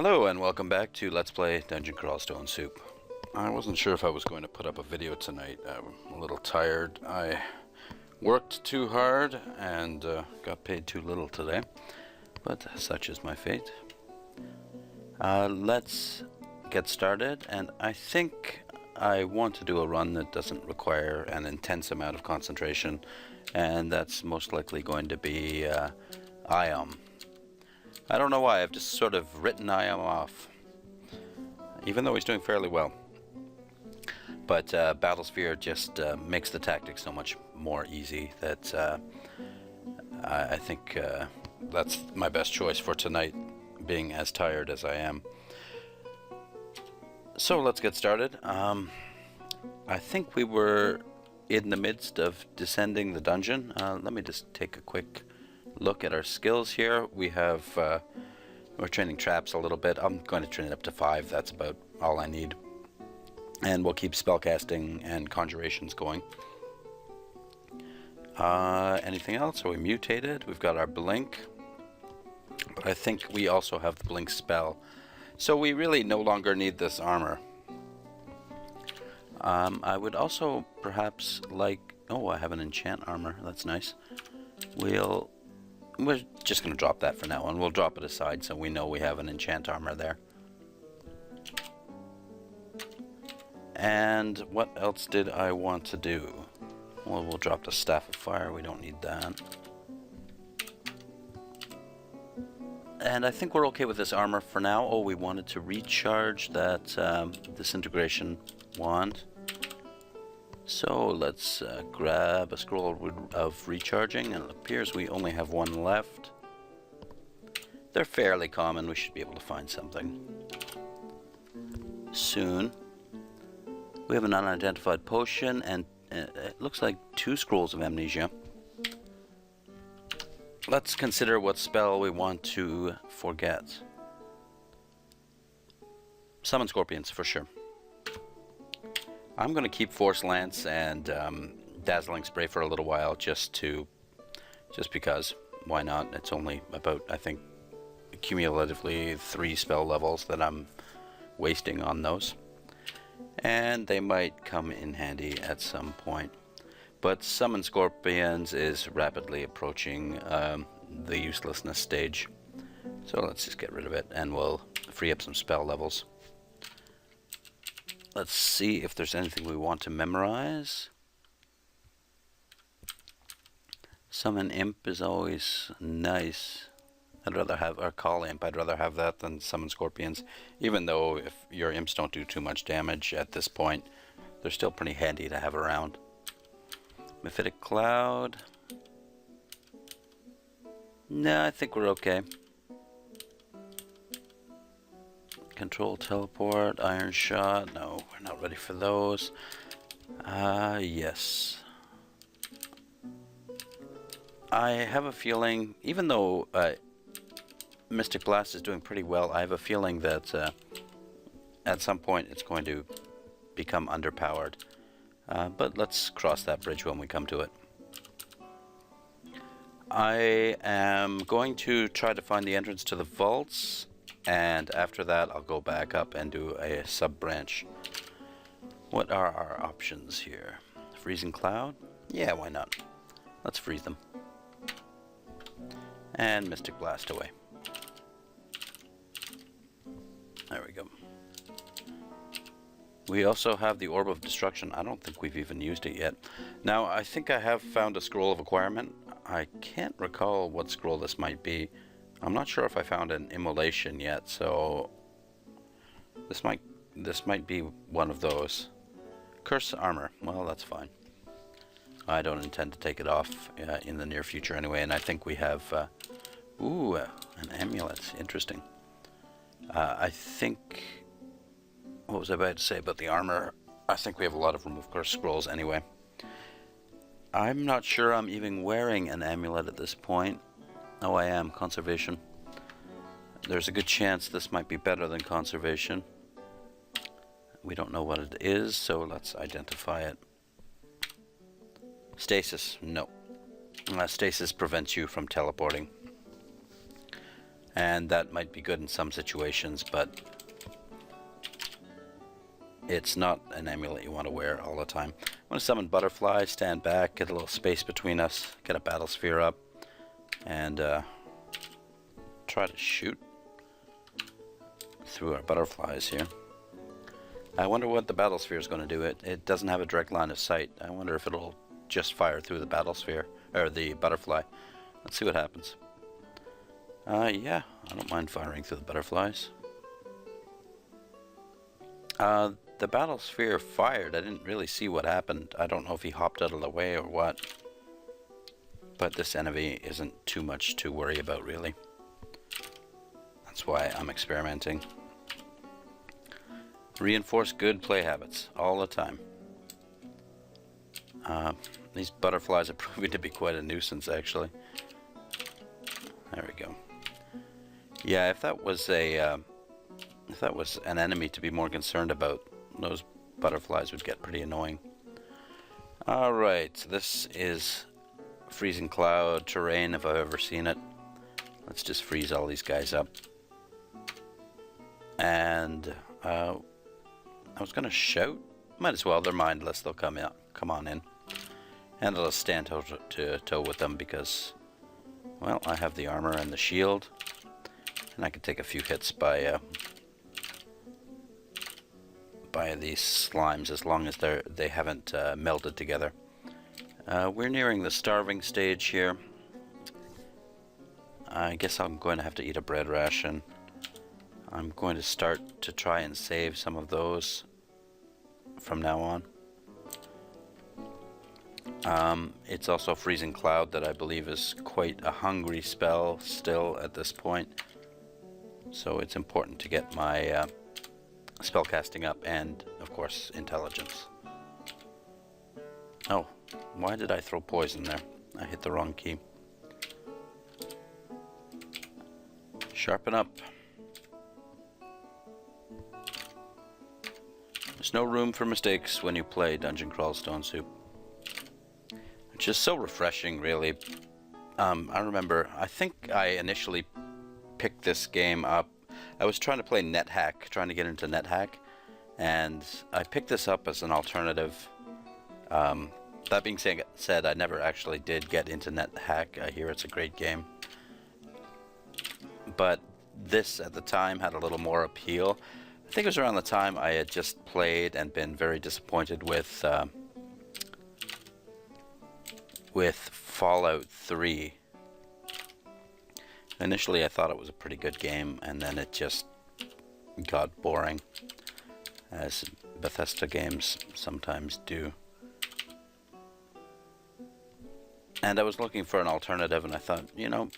Hello and welcome back to Let's Play Dungeon Crawl Stone Soup. I wasn't sure if I was going to put up a video tonight. I'm a little tired. I worked too hard and got paid too little today, but such is my fate. Let's get started, and I think I want to do a run that doesn't require an intense amount of concentration, and that's most likely going to be Iom. I don't know why, I've just sort of written Iom off, even though he's doing fairly well. But Battlesphere just makes the tactics so much more easy that I think that's my best choice for tonight, being as tired as I am. So let's get started. I think we were in the midst of descending the dungeon. Let me just take a quick look at our skills here. We have we're training traps a little bit. I'm going to train it up to 5. That's about all I need, and we'll keep spellcasting and conjurations going. Anything else? Are we mutated? We've got our blink, but I think we also have the blink spell, so we really no longer need this armor. I would also perhaps like... oh, I have an enchant armor. That's nice. We're just going to drop that for now, and we'll drop it aside so we know we have an enchant armor there. And what else did I want to do? Well, we'll drop the Staff of Fire. We don't need that. And I think we're okay with this armor for now. Oh, we wanted to recharge that disintegration wand. So let's grab a scroll of recharging, and it appears we only have one left. They're fairly common. We should be able to find something soon. We have an unidentified potion, and it looks like 2 scrolls of amnesia. Let's consider what spell we want to forget. Summon scorpions, for sure. I'm going to keep Force Lance and Dazzling Spray for a little while, just because. Why not? It's only about, I think, cumulatively 3 spell levels that I'm wasting on those. And they might come in handy at some point. But Summon Scorpions is rapidly approaching the uselessness stage. So let's just get rid of it, and we'll free up some spell levels. Let's see if there's anything we want to memorize. Summon Imp is always nice. I'd rather have, or Call Imp, I'd rather have that than Summon Scorpions. Even though if your Imps don't do too much damage at this point, they're still pretty handy to have around. Mephitic Cloud. No, I think we're okay. Control Teleport, Iron Shot. No, we're not ready for those. Yes. I have a feeling, even though Mystic Blast is doing pretty well, I have a feeling that at some point it's going to become underpowered. But let's cross that bridge when we come to it. I am going to try to find the entrance to the vaults, and after that I'll go back up and do a sub-branch. What are our options here? Freezing Cloud? Yeah, why not? Let's freeze them. And Mystic Blast away. There we go. We also have the Orb of Destruction. I don't think we've even used it yet. Now, I think I have found a Scroll of Acquirement. I can't recall what scroll this might be. I'm not sure if I found an Immolation yet, so this might be one of those. Curse Armor. Well, that's fine. I don't intend to take it off in the near future anyway, and I think we have... ooh, an amulet. Interesting. I think... what was I about to say about the armor? I think we have a lot of Remove Curse scrolls anyway. I'm not sure I'm even wearing an amulet at this point. Oh, I am. Conservation. There's a good chance this might be better than Conservation. We don't know what it is, so let's identify it. Stasis. No. Stasis prevents you from teleporting. and that might be good in some situations, but it's not an amulet you want to wear all the time. I want to summon butterflies, stand back, get a little space between us, get a battle sphere up, and try to shoot through our butterflies here. I wonder what the battle sphere is going to do. It doesn't have a direct line of sight. I wonder if it'll just fire through the battle sphere, or the butterfly. Let's see what happens. Yeah, I don't mind firing through the butterflies. The battle sphere fired. I didn't really see what happened. I don't know if he hopped out of the way or what. But this enemy isn't too much to worry about, really. That's why I'm experimenting. Reinforce good play habits all the time. These butterflies are proving to be quite a nuisance, actually. There we go. Yeah, if that was an enemy to be more concerned about, those butterflies would get pretty annoying. Alright, so this is freezing cloud terrain if I've ever seen it. Let's just freeze all these guys up. And I was gonna shout. Might as well, they're mindless, they'll come on in. And I'll stand toe to toe with them because, well, I have the armor and the shield. And I can take a few hits by these slimes as long as they haven't melded together. We're nearing the starving stage here. I guess I'm going to have to eat a bread ration. I'm going to start to try and save some of those from now on. It's also freezing cloud that I believe is quite a hungry spell still at this point. So it's important to get my spellcasting up and, of course, intelligence. Oh, why did I throw poison there? I hit the wrong key. Sharpen up. There's no room for mistakes when you play Dungeon Crawl Stone Soup. Which is so refreshing, really. I remember, I think I initially picked this game up. I was trying to play NetHack, trying to get into NetHack, and I picked this up as an alternative. That being said, I never actually did get into NetHack. I hear it's a great game. But this, at the time, had a little more appeal. I think it was around the time I had just played and been very disappointed with Fallout 3. Initially, I thought it was a pretty good game, and then it just got boring, as Bethesda games sometimes do. And I was looking for an alternative, and I thought, you know,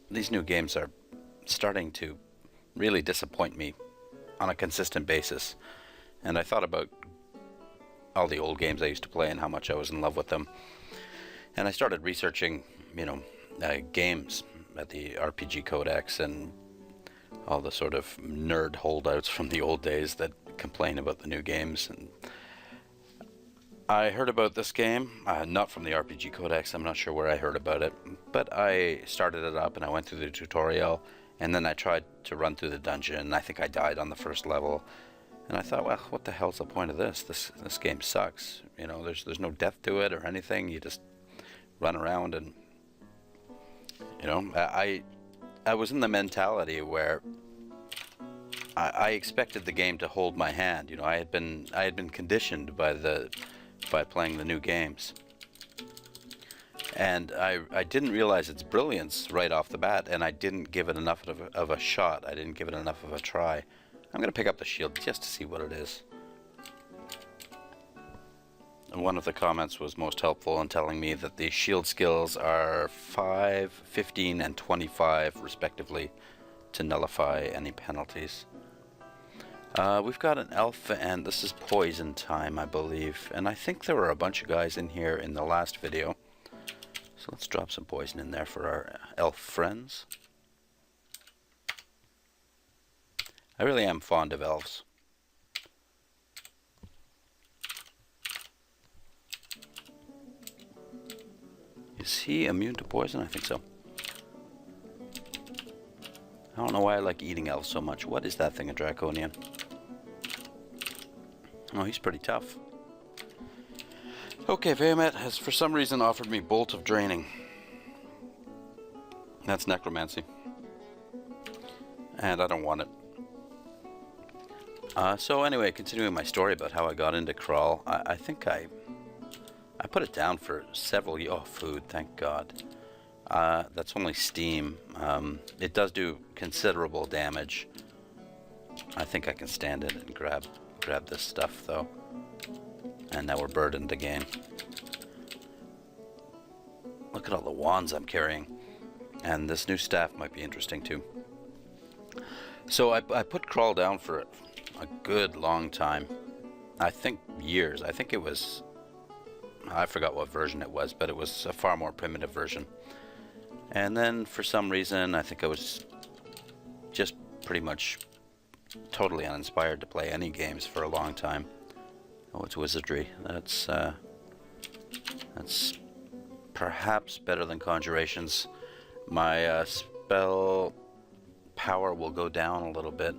these new games are starting to really disappoint me on a consistent basis. And I thought about all the old games I used to play and how much I was in love with them. And I started researching, you know, games at the RPG Codex and all the sort of nerd holdouts from the old days that complain about the new games. And I heard about this game, not from the RPG Codex. I'm not sure where I heard about it, but I started it up and I went through the tutorial, and then I tried to run through the dungeon, and I think I died on the first level. And I thought, well, what the hell's the point of this? This game sucks. You know, there's no depth to it or anything. You just run around and, you know, I was in the mentality where I expected the game to hold my hand. You know, I had been conditioned by playing the new games, and I didn't realize its brilliance right off the bat, and I didn't give it enough of a shot. I didn't give it enough of a try. I'm gonna pick up the shield just to see what it is. And one of the comments was most helpful in telling me that the shield skills are 5, 15, and 25 respectively to nullify any penalties. We've got an elf, and this is poison time, I believe. And I think there were a bunch of guys in here in the last video. So let's drop some poison in there for our elf friends. I really am fond of elves. Is he immune to poison? I think so. don't know why I like eating elves so much. What is that thing, a draconian? Oh, he's pretty tough. Okay, Bahamut has for some reason offered me Bolt of Draining. That's necromancy. And I don't want it. So anyway, continuing my story about how I got into Crawl, I think I put it down for several years. Oh, food, thank God. That's only Steam. It does do considerable damage. I think I can stand it and grab this stuff, though. And now we're burdened again. Look at all the wands I'm carrying. And this new staff might be interesting, too. So I put Crawl down for a good long time. I think years. I think it was... I forgot what version it was, but it was a far more primitive version. And then, for some reason, I think I was just pretty much totally uninspired to play any games for a long time. Oh, it's wizardry. That's perhaps better than conjurations. My spell power will go down a little bit,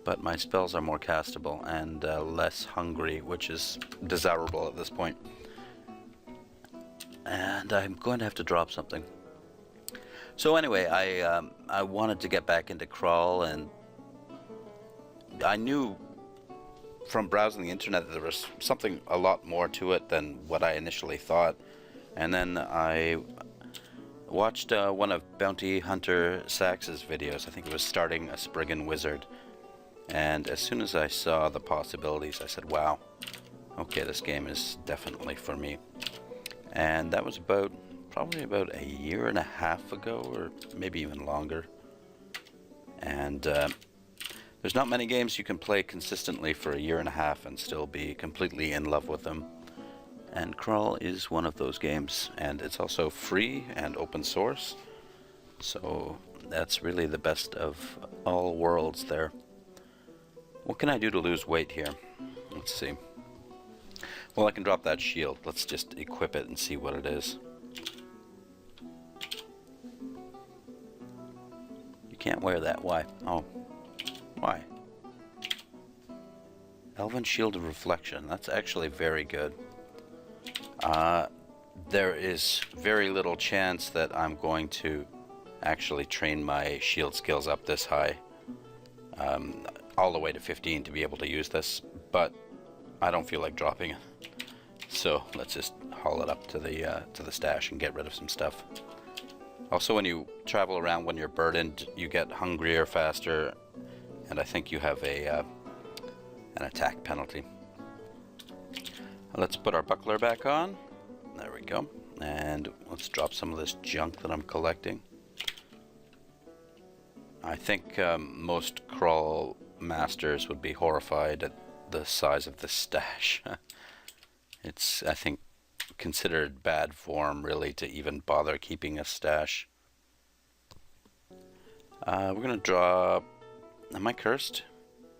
but my spells are more castable and less hungry, which is desirable at this point. And I'm going to have to drop something. So anyway, I wanted to get back into Crawl, and I knew from browsing the internet that there was something a lot more to it than what I initially thought. And then I watched one of Bounty Hunter Sax's videos. I think it was Starting a Spriggan Wizard. And as soon as I saw the possibilities, I said, wow, okay, this game is definitely for me. And that was probably about a year and a half ago, or maybe even longer. And there's not many games you can play consistently for a year and a half and still be completely in love with them. And Crawl is one of those games, and it's also free and open source. So that's really the best of all worlds there. What can I do to lose weight here? Let's see. Well, I can drop that shield. Let's just equip it and see what it is. You can't wear that. Why? Oh. Why? Elven Shield of Reflection. That's actually very good. There is very little chance that I'm going to actually train my shield skills up this high. All the way to 15 to be able to use this, but I don't feel like dropping it. So let's just haul it up to the stash and get rid of some stuff. Also, when you travel around when you're burdened, you get hungrier faster, and I think you have an attack penalty. Let's put our buckler back on. There we go. And let's drop some of this junk that I'm collecting. I think most Crawl masters would be horrified at the size of this stash. It's, I think, considered bad form, really, to even bother keeping a stash. We're going to drop... Am I cursed?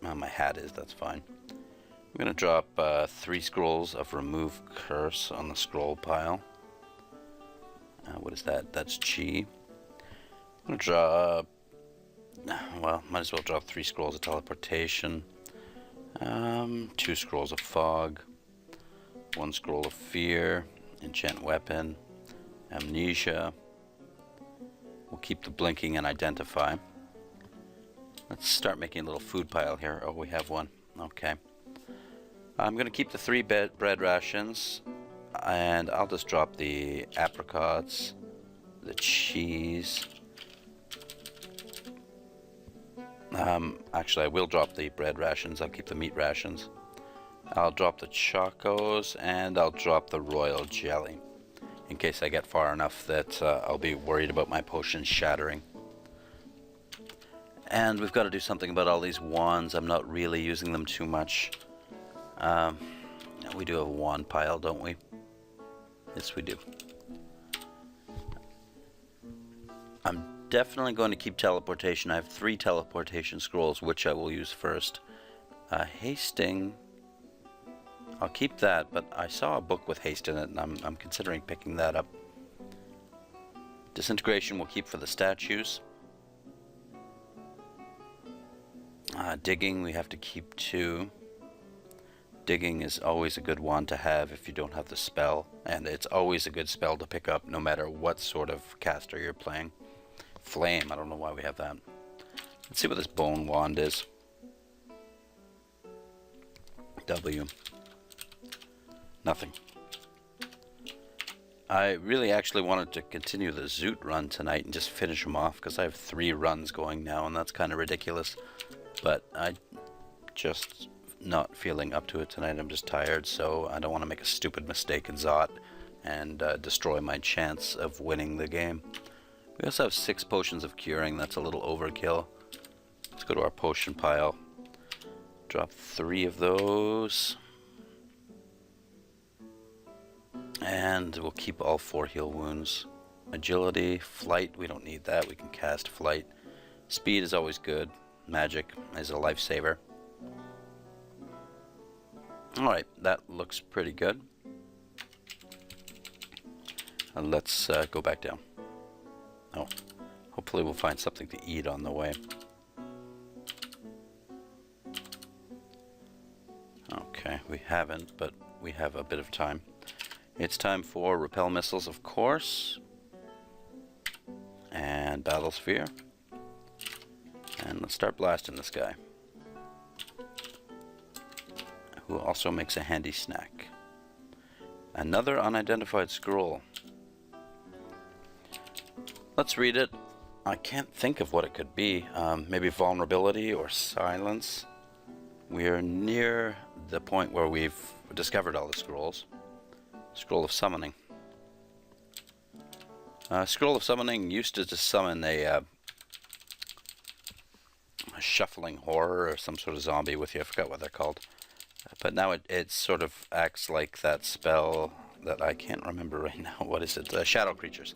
Oh, my hat is, that's fine. I'm going to drop 3 scrolls of Remove Curse on the scroll pile. What is that? That's Chi. I'm going to drop... Well, might as well drop 3 scrolls of Teleportation. 2 scrolls of Fog. 1 scroll of Fear. Enchant Weapon. Amnesia. We'll keep the Blinking and Identify. Let's start making a little food pile here. Oh, we have one. Okay. I'm going to keep the 3 bread rations, and I'll just drop the apricots, the cheese. Actually, I will drop the bread rations. I'll keep the meat rations. I'll drop the chocos, and I'll drop the royal jelly, in case I get far enough that I'll be worried about my potions shattering. And we've got to do something about all these wands. I'm not really using them too much. We do have a wand pile, don't we? Yes, we do. I'm definitely going to keep teleportation. I have 3 teleportation scrolls, which I will use first. Hasting. I'll keep that, but I saw a book with haste in it, and I'm considering picking that up. Disintegration we'll keep for the statues. Digging we have to keep 2. Digging is always a good one to have if you don't have the spell, and it's always a good spell to pick up no matter what sort of caster you're playing. Flame, I don't know why we have that. Let's see what this bone wand is. W. Nothing. I really actually wanted to continue the Zoot run tonight and just finish them off because I have 3 runs going now and that's kind of ridiculous. But I just not feeling up to it tonight. I'm just tired, so I don't want to make a stupid mistake in Zot and destroy my chance of winning the game. We also have 6 potions of curing. That's a little overkill. Let's go to our potion pile. Drop 3 of those. And we'll keep all 4 heal wounds. Agility, flight, we don't need that. We can cast flight. Speed is always good. Magic is a lifesaver. Alright, that looks pretty good. Let's go back down. Oh, hopefully we'll find something to eat on the way. Okay, we haven't, but we have a bit of time. It's time for repel missiles, of course. And battle sphere. And let's start blasting this guy, who also makes a handy snack. Another unidentified scroll. Let's read it. I can't think of what it could be. Maybe vulnerability or silence. We are near the point where we've discovered all the scrolls. Scroll of Summoning. Scroll of Summoning used to just summon a shuffling horror or some sort of zombie with you. I forgot what they're called. But now it sort of acts like that spell that I can't remember right now. What is it? Shadow creatures.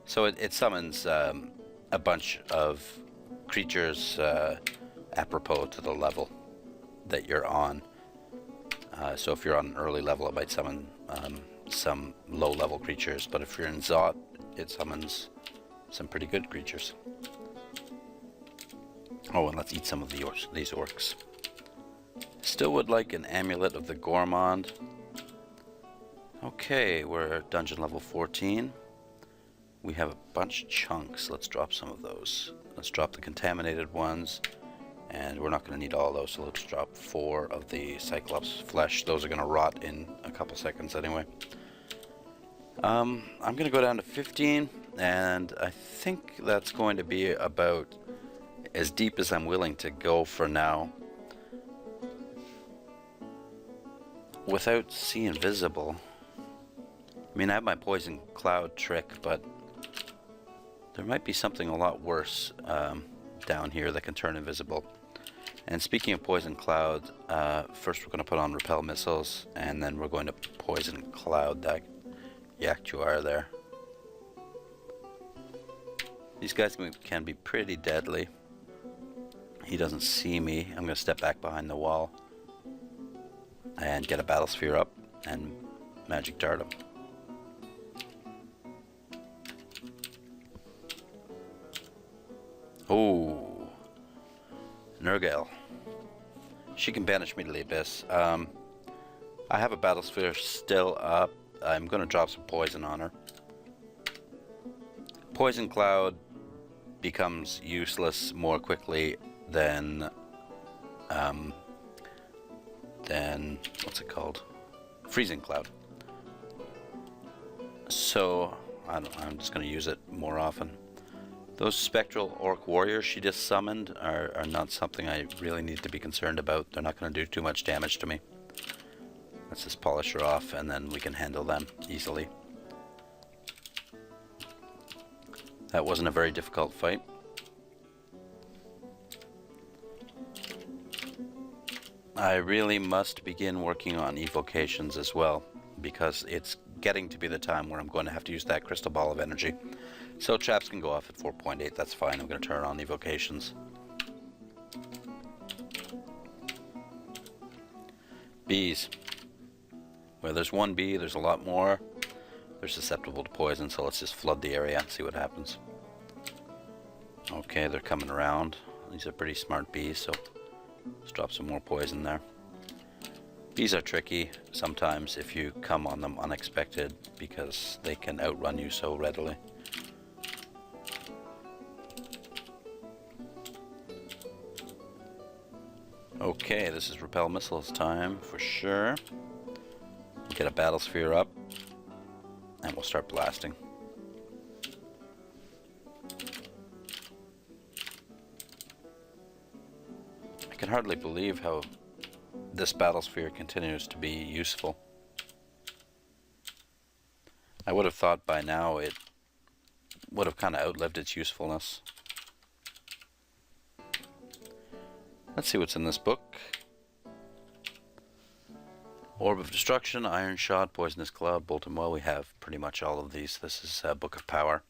So it summons a bunch of creatures apropos to the level that you're on. So if you're on an early level, it might summon some low-level creatures. But if you're in Zot, it summons some pretty good creatures. Oh, and let's eat some of these orcs. Still would like an amulet of the Gourmand. Okay, we're at dungeon level 14. We have a bunch of chunks. Let's drop some of those. Let's drop the contaminated ones. And we're not going to need all those, so let's drop 4 of the Cyclops flesh. Those are going to rot in a couple seconds anyway. I'm going to go down to 15, and I think that's going to be about as deep as I'm willing to go for now. Without See Invisible. I mean, I have my Poison Cloud trick, but there might be something a lot worse down here that can turn invisible. And speaking of Poison Cloud, first we're going to put on Repel Missiles, and then we're going to Poison Cloud that Yaktuar there. These guys can be pretty deadly. He doesn't see me. I'm going to step back behind the wall and get a Battle Sphere up and Magic Dart him. Oh, Nurgle. She can banish me to the Abyss. I have a Battle Sphere still up. I'm going to drop some poison on her. Poison Cloud becomes useless more quickly than what's it called? Freezing Cloud. So I'm just going to use it more often. Those spectral orc warriors she just summoned are not something I really need to be concerned about. They're not going to do too much damage to me. Let's just polish her off and then we can handle them easily. That wasn't a very difficult fight. I really must begin working on evocations as well, because it's getting to be the time where I'm going to have to use that crystal ball of energy. So traps can go off at 4.8, that's fine. I'm going to turn on evocations. Bees. Where there's one bee, there's a lot more. They're susceptible to poison, so let's just flood the area and see what happens. Okay, they're coming around. These are pretty smart bees, so let's drop some more poison there. Bees are tricky sometimes if you come on them unexpected because they can outrun you so readily. Okay, this is repel missiles time for sure. We'll get a battle sphere up and we'll start blasting. I can hardly believe how this battle sphere continues to be useful. I would have thought by now it would have kind of outlived its usefulness. Let's see what's in this book. Orb of Destruction, Iron Shot, Poisonous Cloud, Bolton Well. We have pretty much all of these. This is a Book of Power.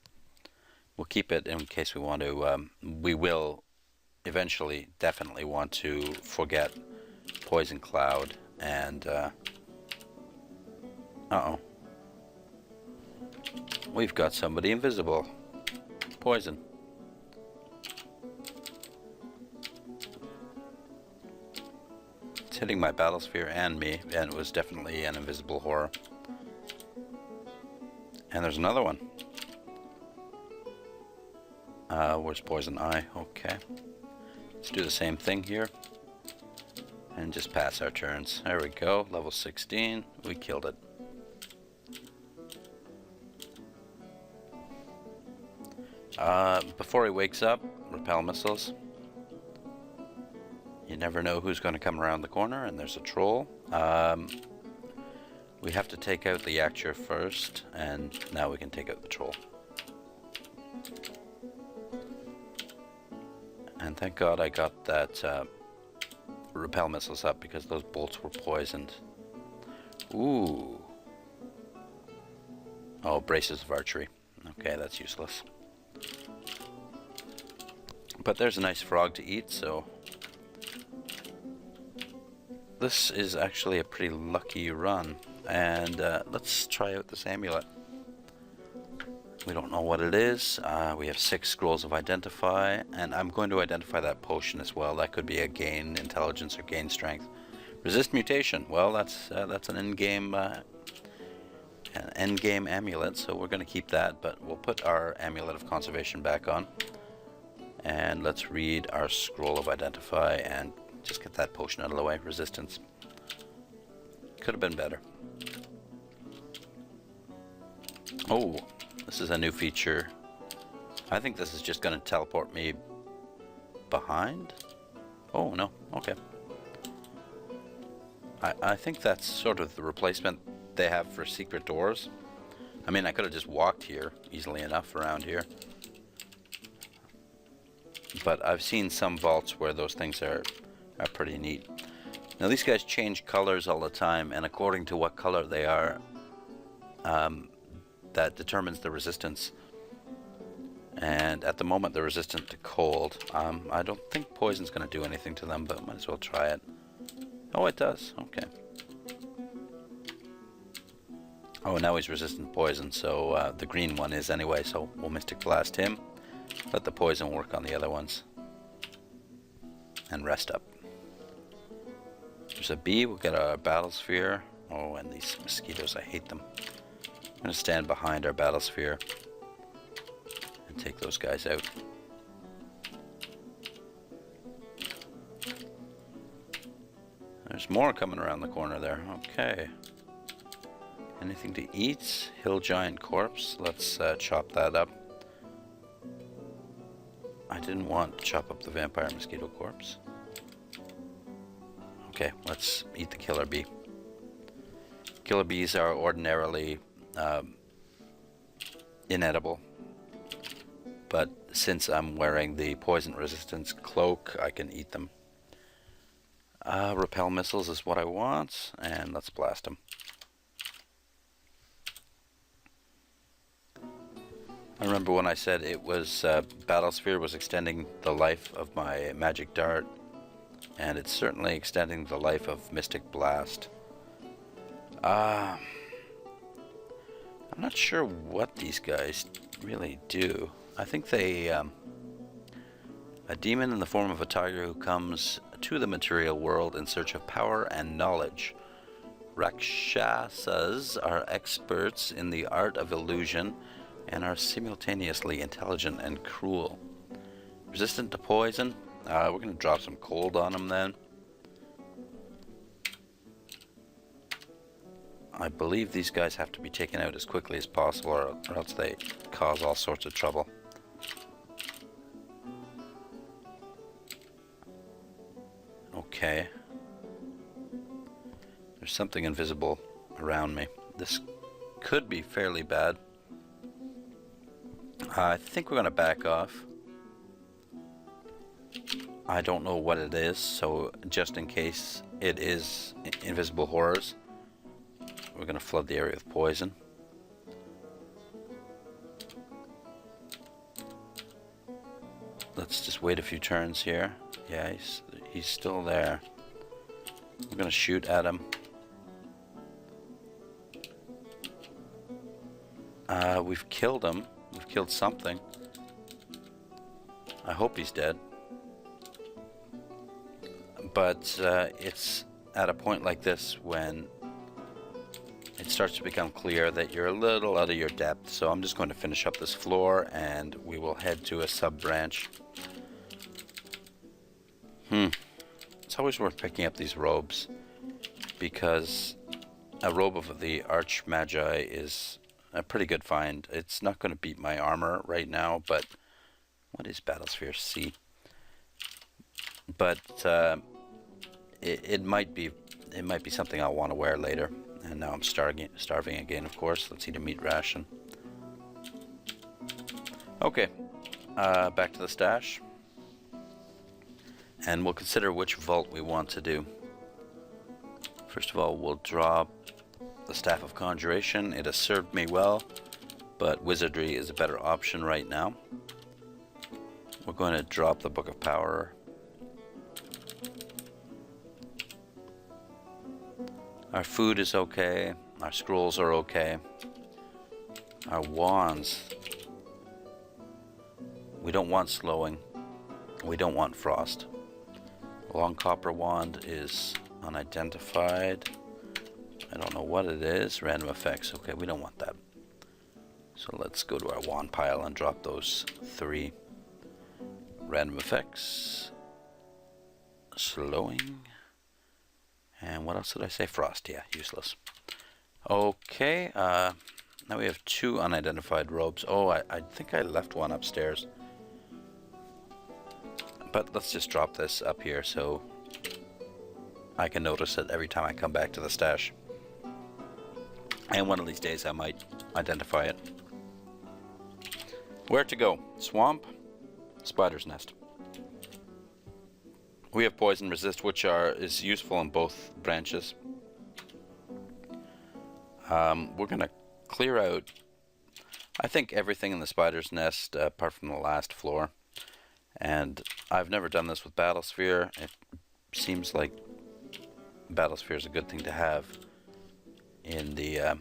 We'll keep it in case we want to. We will eventually definitely want to forget Poison Cloud and uh-oh. We've got somebody invisible. Poison. It's hitting my battle sphere and me, and it was definitely an invisible horror. And there's another one. Where's Poison Eye? Okay. Let's do the same thing here. And just pass our turns. There we go. Level 16. We killed it. Before he wakes up, repel missiles. You never know who's going to come around the corner, and there's a troll. We have to take out the Acture first, and now we can take out the troll. And thank God I got that repel missiles up because those bolts were poisoned. Ooh. Oh, braces of archery. Okay, that's useless. But there's a nice frog to eat, so this is actually a pretty lucky run. And let's try out this amulet. We don't know what it is. We have 6 scrolls of identify, and I'm going to identify that potion as well. That could be a gain intelligence or gain strength. Resist mutation. Well, that's an endgame amulet, so we're going to keep that. But we'll put our amulet of conservation back on, and let's read our scroll of identify and just get that potion out of the way. Resistance. Could have been better. Oh. This is a new feature. I think this is just going to teleport me behind. Oh, no. Okay. I think that's sort of the replacement they have for secret doors. I mean, I could have just walked here easily enough around here. But I've seen some vaults where those things are pretty neat. Now, these guys change colors all the time, and according to what color they are, that determines the resistance. And at the moment they're resistant to cold. I don't think poison's going to do anything to them, but might as well try it. Oh, it does. Okay. Oh, now he's resistant to poison, so the green one is anyway, so we'll Mystic Blast him. Let the poison work on the other ones. And rest up. There's a bee. We'll get a battle sphere. Oh, and these mosquitoes, I hate them. I'm going to stand behind our battle sphere and take those guys out. There's more coming around the corner there. Okay. Anything to eat? Hill Giant Corpse. Let's chop that up. I didn't want to chop up the Vampire Mosquito Corpse. Okay, let's eat the killer bee. Killer bees are ordinarily inedible, but since I'm wearing the poison resistance cloak, I can eat them. Repel missiles is what I want, and let's blast them. I remember when I said it was Battle Sphere was extending the life of my magic dart, and it's certainly extending the life of Mystic Blast. I'm I'm not sure what these guys really do. I think they, a demon in the form of a tiger who comes to the material world in search of power and knowledge. Rakshasas are experts in the art of illusion and are simultaneously intelligent and cruel. Resistant to poison. We're going to drop some cold on them then. I believe these guys have to be taken out as quickly as possible, or else they cause all sorts of trouble. Okay. There's something invisible around me. This could be fairly bad. I think we're going to back off. I don't know what it is, so just in case it is invisible horrors, we're going to flood the area with poison. Let's just wait a few turns here. Yeah, he's still there. We're going to shoot at him. We've killed him. We've killed something. I hope he's dead. But it's at a point like this when it starts to become clear that you're a little out of your depth. So I'm just going to finish up this floor and we will head to a sub-branch. It's always worth picking up these robes, because a robe of the Archmagi is a pretty good find. It's not going to beat my armor right now, but what is Battlesphere C? But it might be something I'll want to wear later. And now I'm starving again, of course. Let's eat a meat ration. Okay, back to the stash. And we'll consider which vault we want to do. First of all, we'll drop the Staff of Conjuration. It has served me well, but Wizardry is a better option right now. We're going to drop the Book of Power. Our food is okay. Our scrolls are okay. Our wands. We don't want slowing. We don't want frost. The long copper wand is unidentified. I don't know what it is. Random effects. Okay, we don't want that. So let's go to our wand pile and drop those 3. Random effects. Slowing. And what else did I say? Frost. Yeah, useless. Okay, now we have 2 unidentified robes. Oh, I think I left one upstairs. But let's just drop this up here so I can notice it every time I come back to the stash. And one of these days I might identify it. Where to go? Swamp? Spider's nest. We have poison resist, which is useful in both branches. We're going to clear out, I think, everything in the spider's nest apart from the last floor. And I've never done this with Battlesphere. It seems like Battlesphere is a good thing to have in the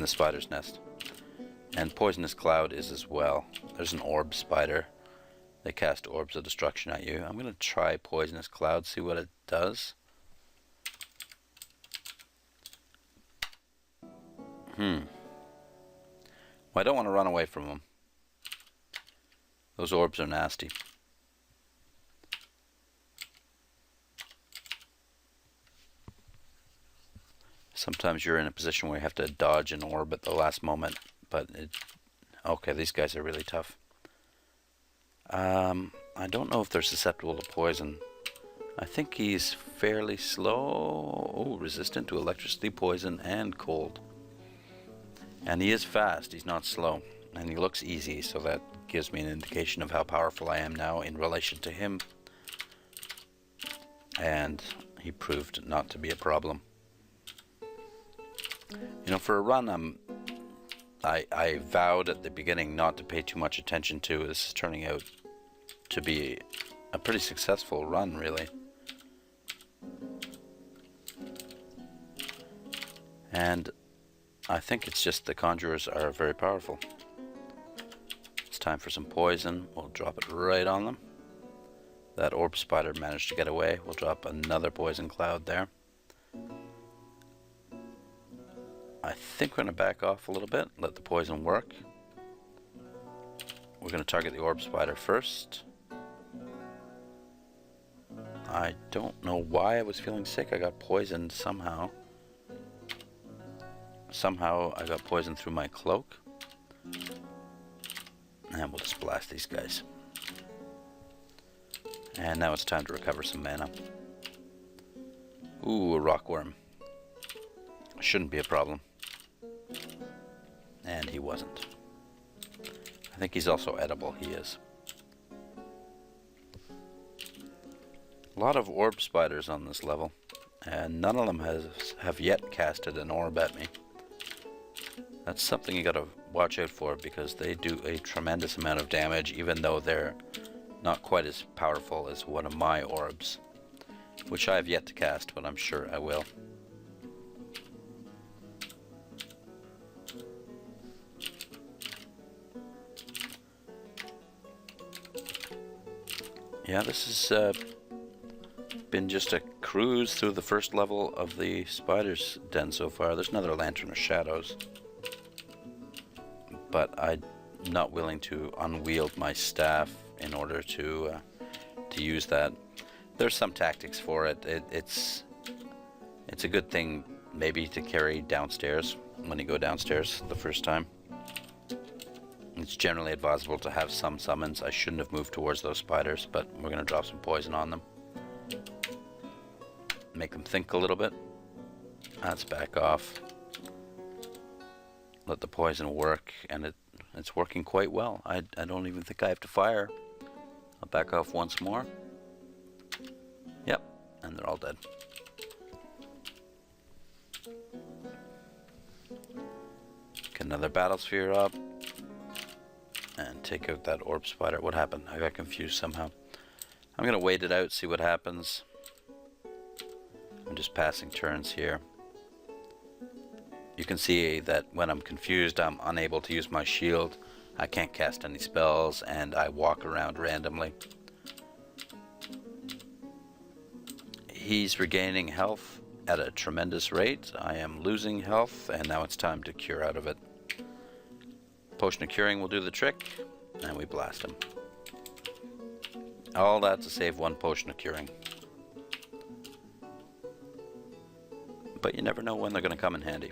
spider's nest. And Poisonous Cloud is as well. There's an orb spider. They cast orbs of destruction at you. I'm going to try Poisonous Cloud, see what it does. Well, I don't want to run away from them. Those orbs are nasty. Sometimes you're in a position where you have to dodge an orb at the last moment, but okay, these guys are really tough. I don't know if they're susceptible to poison. I think he's fairly slow. Oh, resistant to electricity, poison, and cold. And he is fast, he's not slow. And he looks easy, so that gives me an indication of how powerful I am now in relation to him. And he proved not to be a problem. You know, for a run, I vowed at the beginning not to pay too much attention to. This is turning out to be a pretty successful run, really. And I think it's just the Conjurers are very powerful. It's time for some poison. We'll drop it right on them. That orb spider managed to get away. We'll drop another poison cloud there. I think we're going to back off a little bit, let the poison work. We're going to target the orb spider first. I don't know why I was feeling sick. I got poisoned somehow. Somehow I got poisoned through my cloak. And we'll just blast these guys. And now it's time to recover some mana. Ooh, a rockworm. Shouldn't be a problem. And he wasn't. I think he's also edible. He is. A lot of orb spiders on this level. And none of them have yet casted an orb at me. That's something you gotta watch out for, because they do a tremendous amount of damage, even though they're not quite as powerful as one of my orbs, which I have yet to cast, but I'm sure I will. Yeah, this has been just a cruise through the first level of the spider's den so far. There's another Lantern of Shadows, but I'm not willing to unwield my staff in order to use that. There's some tactics for it. It's a good thing maybe to carry downstairs when you go downstairs the first time. It's generally advisable to have some summons. I shouldn't have moved towards those spiders, but we're going to drop some poison on them. Make them think a little bit. Let's back off. Let the poison work, and it's working quite well. I don't even think I have to fire. I'll back off once more. Yep, and they're all dead. Get another battle sphere up. And take out that orb spider. What happened? I got confused somehow. I'm going to wait it out, see what happens. I'm just passing turns here. You can see that when I'm confused, I'm unable to use my shield. I can't cast any spells, and I walk around randomly. He's regaining health at a tremendous rate. I am losing health, and now it's time to cure out of it. Potion of Curing will do the trick, and we blast him. All that to save one Potion of Curing. But you never know when they're going to come in handy.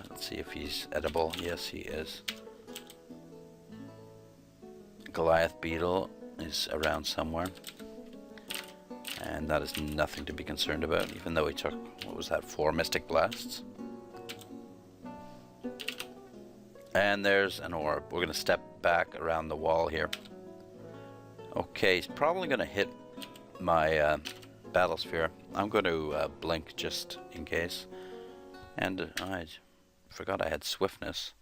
Let's see if he's edible. Yes, he is. Goliath Beetle is around somewhere. And that is nothing to be concerned about, even though he took, what was that, 4 Mystic Blasts? And there's an orb. We're going to step back around the wall here. Okay, he's probably going to hit my battle sphere. I'm going to blink just in case. And I forgot I had swiftness.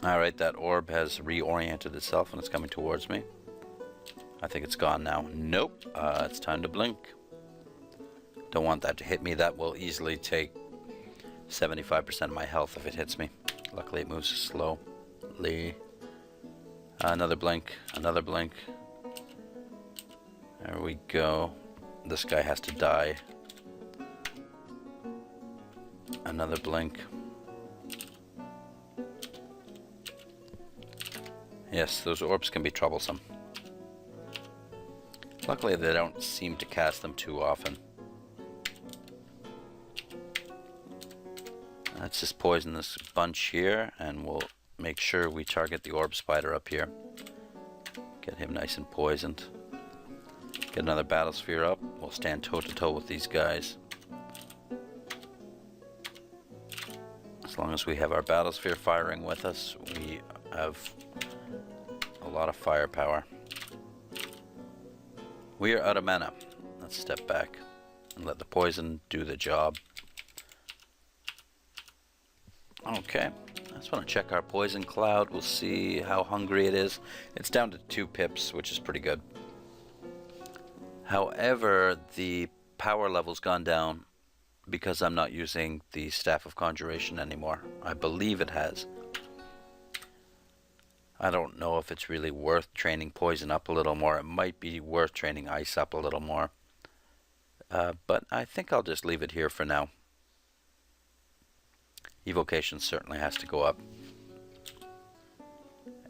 Alright, that orb has reoriented itself and it's coming towards me. I think it's gone now. Nope, it's time to blink. Don't want that to hit me. That will easily take 75% of my health if it hits me. Luckily it moves slowly. Another blink, another blink. There we go. This guy has to die. Another blink. Yes, those orbs can be troublesome. Luckily they don't seem to cast them too often. Let's just poison this bunch here, and we'll make sure we target the orb spider up here. Get him nice and poisoned. Get another battle sphere up. We'll stand toe to toe with these guys. As long as we have our battle sphere firing with us, we have a lot of firepower. We are out of mana. Let's step back and let the poison do the job. Okay, I just want to check our poison cloud. We'll see how hungry it is. It's down to 2 pips, which is pretty good. However, the power level's gone down because I'm not using the Staff of Conjuration anymore. I believe it has. I don't know if it's really worth training Poison up a little more. It might be worth training Ice up a little more. But I think I'll just leave it here for now. Evocation certainly has to go up.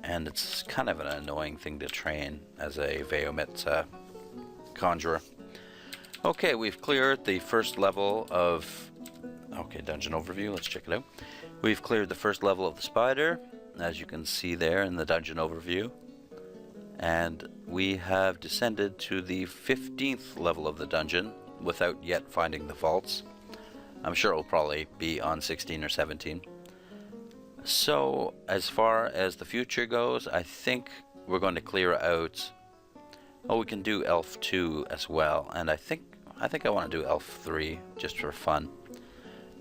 And it's kind of an annoying thing to train as a Veomit Conjurer. Okay, we've cleared the first level of... Okay, dungeon overview, let's check it out. We've cleared the first level of the spider, as you can see there in the dungeon overview. And we have descended to the 15th level of the dungeon without yet finding the vaults. I'm sure it'll probably be on 16 or 17. So, as far as the future goes, I think we're going to clear out... Oh, we can do Elf 2 as well, and I think I want to do Elf 3 just for fun.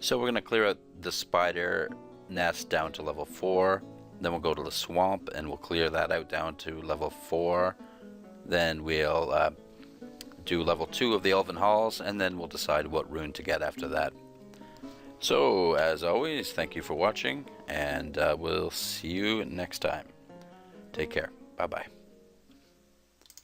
So we're going to clear out the spider nest down to level 4. Then we'll go to the swamp and we'll clear that out down to level 4. Then we'll do level 2 of the Elven Halls, and then we'll decide what rune to get after that. So, as always, thank you for watching, and we'll see you next time. Take care. Bye-bye.